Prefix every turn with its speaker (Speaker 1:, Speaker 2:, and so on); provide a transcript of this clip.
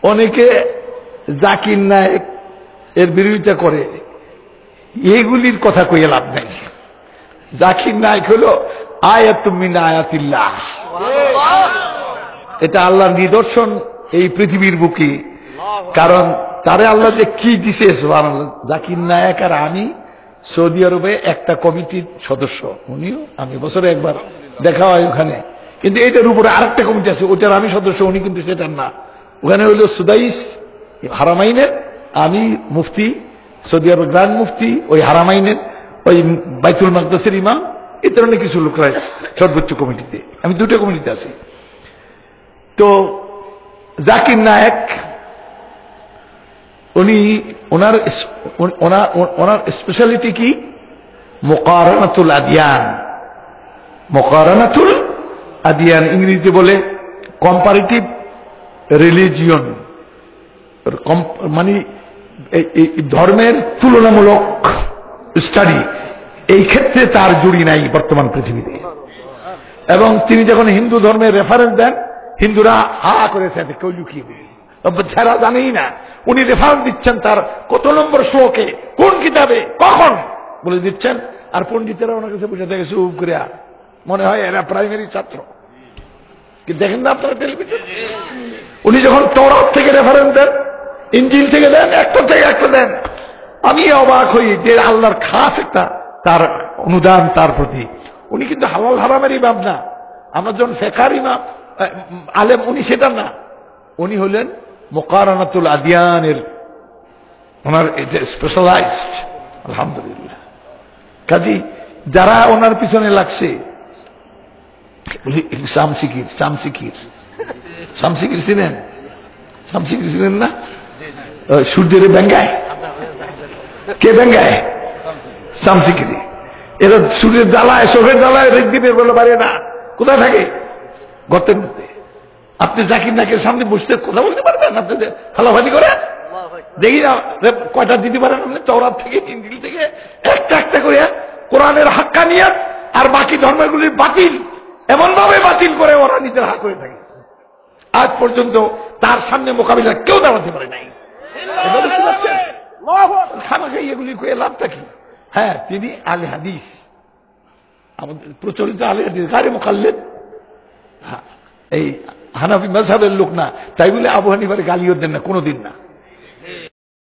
Speaker 1: অনেকে জাকির নায়েক এর বিরোধিতা করে, এইগুলির কথা কইয়ে লাভ নাই। জাকির নায়েক হলো আয়াতুম মিন আয়াতিল্লাহ, এটা আল্লাহর নিদর্শন এই পৃথিবীর বুকে। কারণ তারে আল্লাহ যে কি দিছে সুবহানাল্লাহ। জাকির নায়েক আর আমি সৌদি আরবে একটা কমিটির সদস্য, উনিও আমি বছরে একবার দেখা হয় ওখানে, কিন্তু এটার উপরে আরেকটা কমিটি আছে, ওটার আমি সদস্য, উনি কিন্তু সেটার না। ওখানে হইল সুদাইস হারামাইনের, আমি মুফতি, সৌদি আরব গ্রান্ড মুফতি, ওই হারামাইনের ওই বাইতুল মাকদাসের ইমাম, এই ধরনের কিছু লোকরা সর্বোচ্চ কমিটিতে, আমি দুটো কমিটিতে আছি। তো জাকির নায়েক উনি ওনার স্পেশালিটি কি? মুকারানাতুল আদিয়ান। মুকারানাতুল আদিয়ান ইংরেজিতে বলে কম্পারেটিভ রিলিজিয়ন, মানে ধর্মের তুলনামূলক স্টাডি। এই ক্ষেত্রে তার জুড়ি নাই বর্তমান পৃথিবীতে। এবং তিনি যখন হিন্দু ধর্মের রেফারেন্স দেন, হিন্দুরা হা করেছে, কেউ লুকিয়ে যারা জানেই না উনি রেফারেন্স দিচ্ছেন তার কত নম্বর শ্লোকে, কোন কিতাবে, কখন বলে দিচ্ছেন। আর পন্ডিতেরা ওনার কাছে বসে থাকে চুপ করে, মনে হয় এরা প্রাইমারি ছাত্র। কি দেখেন না আপনারা টেলিভিশন, উনি যখন তওরাত থেকে রেফারেন্স দেন, ইনজিল থেকে দেন, একটা থেকে একটা দেন, আমি অবাক হই যে আল্লাহর খাস একটা তার অনুদান তার প্রতি। উনি কিন্তু হালাল হারামের ইমাম না, আমরা যখন ফেকার ইমাম আলেম, উনি সেটা না, উনি হলেন মুকারানাতুল আদিয়ানের, ওনার এটা স্পেশালাইজড। আলহামদুলিল্লাহ। কাজী যারা ওনার পিছনে লাগছে, শামসিকির শামসিকির শামসিকির ছিলেন, শামসিকির ছিলেন না? সূর্যের ব্যঙ্গায়, কে ব্যঙ্গায়? শামসিকিরি। এরা সূর্যের জ্বালায়, চোখের জ্বালায় দিনের বেলা বাইরে না, কোথায় থাকে? গর্তের মধ্যে। আপনি জাকির নাকের সামনে বসতে কথা বলতে পারবেন? আপনি ফালাফালি করেন, দেখি না কয়টা দিতে পারেন আপনি? তওরাত থেকে, ইনজিল থেকে একটা একটা করে কোরআনের হাক্কানিয়াত আর বাকি ধর্মগুলির বাতিল এমন ভাবে বাতিল করে ওরা নিজের হাক করে থাকে। আজ পর্যন্ত তার সামনে মোকাবিলা কেউ দাঁড়াতে পারে নাই। খামাখাই এগুলি করে লাভটা কি? হ্যাঁ, তিনি আলে হাদিস, আমাদের প্রচলিত আলে হাদিস, গায়রে মুকাল্লিদ, এই হানাফি মাযহাবের লোক না, তাই বলে আবু হানিফার গালিও দেন না, কোনোদিন না।